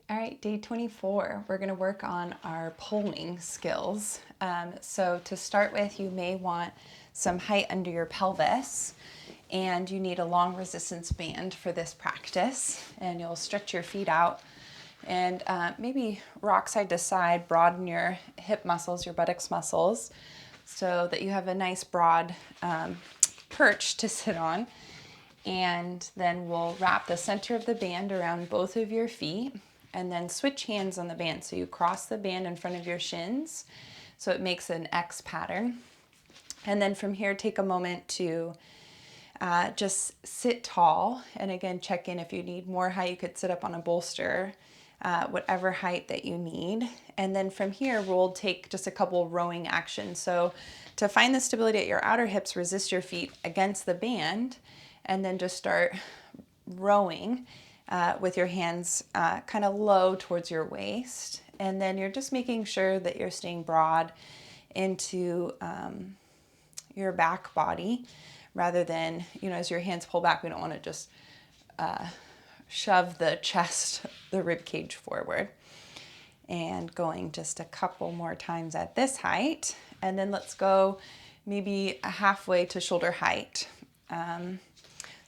All right, day 24, we're going to work on our pulling skills. So to start with, you may want some height under your pelvis, and you need a long resistance band for this practice. And you'll stretch your feet out and maybe rock side to side, broaden your hip muscles, your buttocks muscles, so that you have a nice broad perch to sit on. And then we'll wrap the center of the band around both of your feet and then switch hands on the band. So you cross the band in front of your shins so it makes an X pattern. And then from here, take a moment to just sit tall. And again, check in if you need more height, you could sit up on a bolster, whatever height that you need. And then from here, we'll take just a couple rowing actions. So to find the stability at your outer hips, resist your feet against the band, and then just start rowing with your hands kind of low towards your waist. And then you're just making sure that you're staying broad into your back body rather than, as your hands pull back, we don't want to just shove the chest, the rib cage forward. And going just a couple more times at this height. And then let's go maybe halfway to shoulder height.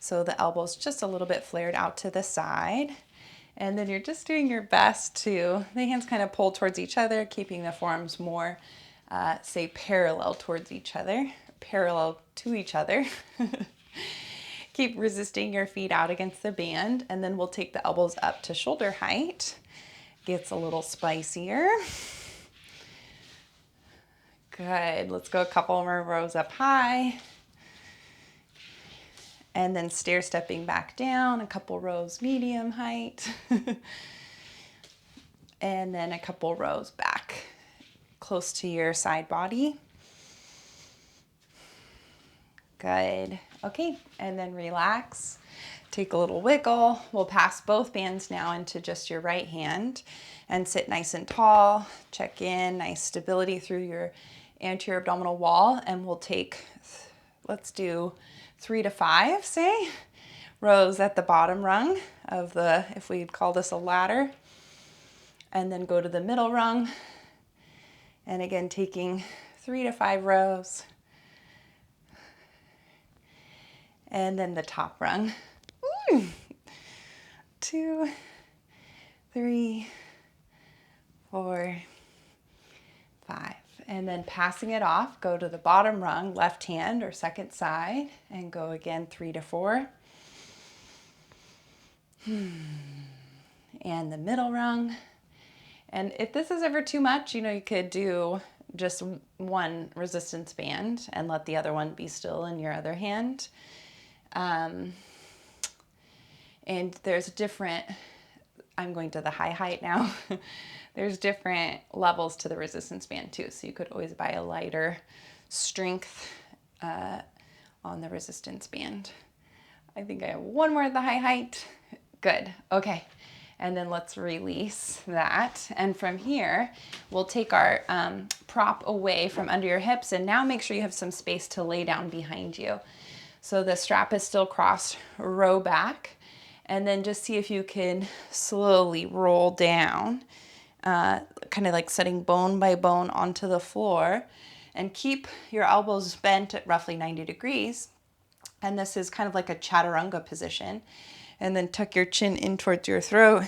So the elbows just a little bit flared out to the side. And then you're just doing your best to, the hands kind of pull towards each other, keeping the forearms more, say, parallel towards each other, parallel to each other. Keep resisting your feet out against the band. And then we'll take the elbows up to shoulder height. Gets a little spicier. Good. Let's go a couple more rows up high. And then stair stepping back down, a couple rows medium height. And then a couple rows back close to your side body. Good. Okay, and then relax. Take a little wiggle. We'll pass both bands now into just your right hand and sit nice and tall. Check in, nice stability through your anterior abdominal wall. And we'll take, let's do 3 to 5, say, rows at the bottom rung of the, if we'd call this a ladder. And then go to the middle rung. And again, taking 3 to 5 rows. And then the top rung. 2, 3, 4, 5. And then passing it off, go to the bottom rung, left hand or second side, and go again 3 to 4. And the middle rung. And if this is ever too much, you could do just one resistance band and let the other one be still in your other hand. And there's different, I'm going to the high height now. There's different levels to the resistance band too. So you could always buy a lighter strength on the resistance band. I think I have one more at the high height. Good. Okay. And then let's release that. And from here, we'll take our prop away from under your hips. And now make sure you have some space to lay down behind you. So the strap is still crossed, row back. And then just see if you can slowly roll down, kind of like setting bone by bone onto the floor. And keep your elbows bent at roughly 90 degrees. And this is kind of like a chaturanga position. And then tuck your chin in towards your throat.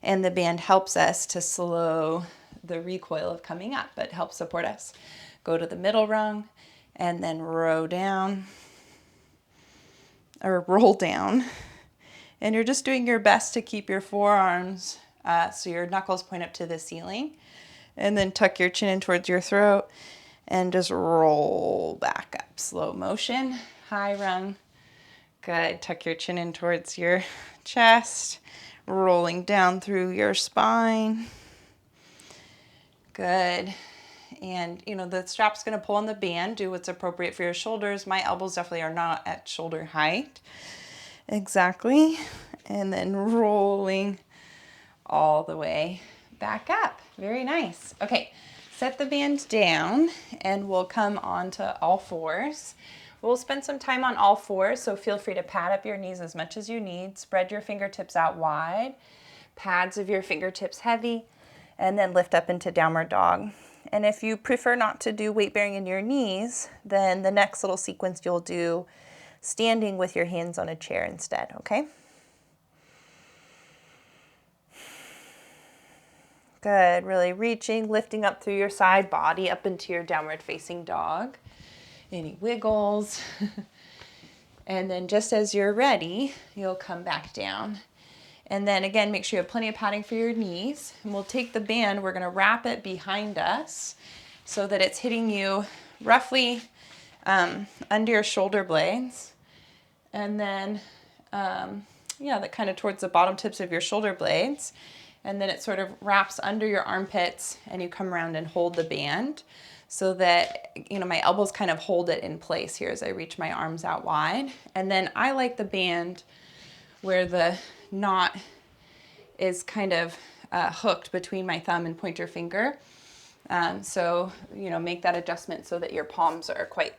And the band helps us to slow the recoil of coming up, but helps support us. Go to the middle rung and then row down or roll down. And you're just doing your best to keep your forearms so your knuckles point up to the ceiling. And then tuck your chin in towards your throat and just roll back up. Slow motion, high rung. Good. Tuck your chin in towards your chest, rolling down through your spine. Good. And, the strap's going to pull on the band, do what's appropriate for your shoulders. My elbows definitely are not at shoulder height. Exactly. And then rolling all the way back up. Very nice. Okay, set the band down and we'll come on to all fours. We'll spend some time on all fours, so feel free to pad up your knees as much as you need. Spread your fingertips out wide. pads of your fingertips heavy, and then lift up into downward dog. And if you prefer not to do weight bearing in your knees, then the next little sequence you'll do standing with your hands on a chair instead, okay? Good, really reaching, lifting up through your side body up into your downward facing dog. Any wiggles. And then just as you're ready, you'll come back down. And then again, make sure you have plenty of padding for your knees. And we'll take the band, we're gonna wrap it behind us so that it's hitting you roughly under your shoulder blades. And then, that kind of towards the bottom tips of your shoulder blades. And then it sort of wraps under your armpits and you come around and hold the band so that, my elbows kind of hold it in place here as I reach my arms out wide. And then I like the band where the knot is kind of hooked between my thumb and pointer finger. So, make that adjustment so that your palms are quite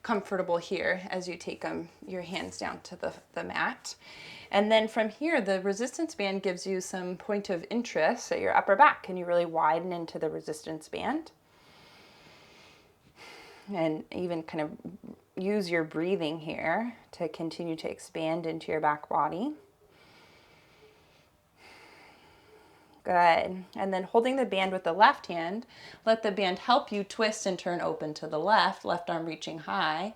comfortable here as you take your hands down to the mat. And then from here, the resistance band gives you some point of interest at your upper back. Can you really widen into the resistance band? And even kind of use your breathing here to continue to expand into your back body. Good. And then holding the band with the left hand, let the band help you twist and turn open to the left arm reaching high.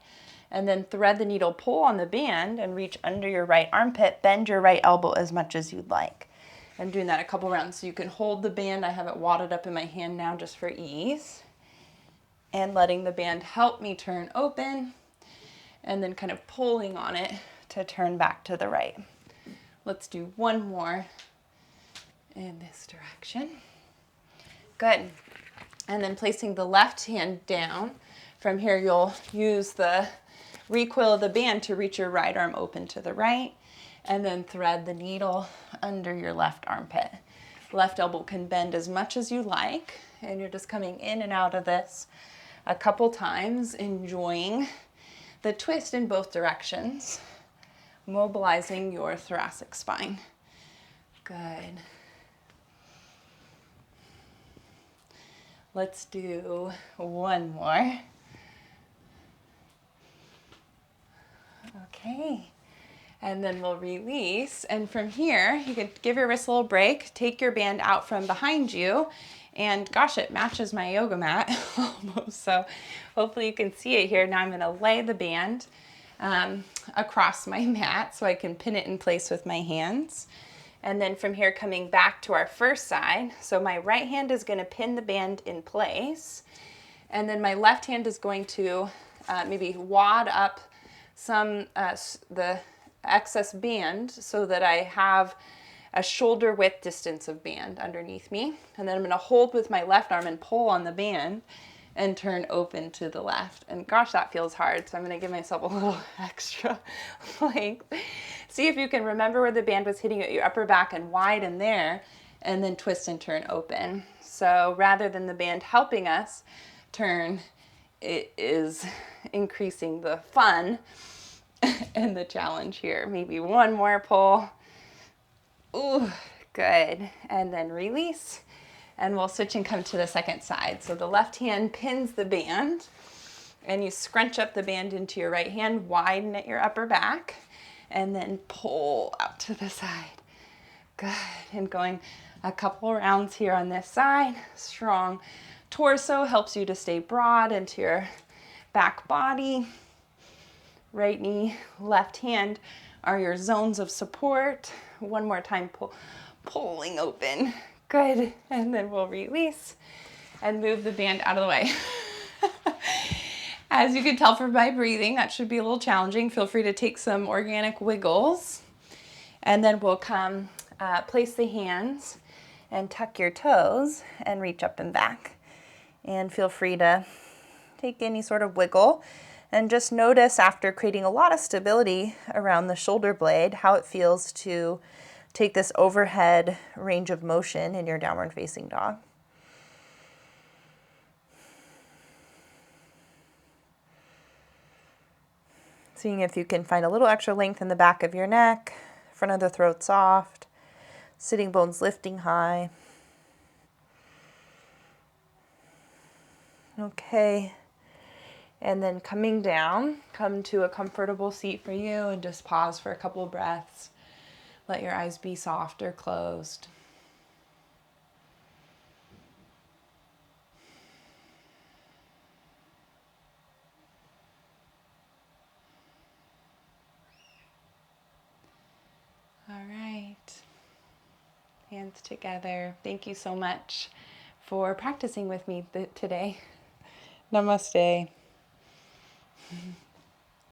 And then thread the needle, pull on the band and reach under your right armpit, bend your right elbow as much as you'd like. I'm doing that a couple rounds so you can hold the band. I have it wadded up in my hand now just for ease. And letting the band help me turn open and then kind of pulling on it to turn back to the right. Let's do one more in this direction. Good. And then placing the left hand down. From here, you'll use the recoil of the band to reach your right arm open to the right, and then thread the needle under your left armpit. Left elbow can bend as much as you like, and you're just coming in and out of this a couple times, enjoying the twist in both directions, mobilizing your thoracic spine. Good. Let's do one more. Okay. And then we'll release. And from here, you can give your wrist a little break, take your band out from behind you, and gosh, it matches my yoga mat almost. So hopefully you can see it here. Now I'm gonna lay the band across my mat so I can pin it in place with my hands. And then from here, coming back to our first side. So my right hand is gonna pin the band in place. And then my left hand is going to maybe wad up some, the excess band so that I have a shoulder width distance of band underneath me. And then I'm gonna hold with my left arm and pull on the band and turn open to the left. And gosh, that feels hard. So I'm gonna give myself a little extra length. See if you can remember where the band was hitting at your upper back and widen there, and then twist and turn open. So rather than the band helping us turn, it is increasing the fun and the challenge here. Maybe one more pull. Ooh, good. And then release. And we'll switch and come to the second side. So the left hand pins the band and you scrunch up the band into your right hand, widen at your upper back, and then pull out to the side. Good. And going a couple rounds here on this side. Strong torso helps you to stay broad into your back body. Right knee, left hand are your zones of support. One more time, pulling open. Good. And then we'll release and move the band out of the way. As you can tell from my breathing, that should be a little challenging. Feel free to take some organic wiggles. And then we'll come, place the hands and tuck your toes and reach up and back. And feel free to take any sort of wiggle. And just notice, after creating a lot of stability around the shoulder blade, how it feels to take this overhead range of motion in your downward facing dog. Seeing if you can find a little extra length in the back of your neck, front of the throat soft, Sitting bones lifting high. Okay. And then coming down, come to a comfortable seat for you and just pause for a couple of breaths. Let your eyes be soft or closed. All right. Hands together. Thank you so much for practicing with me today. Namaste.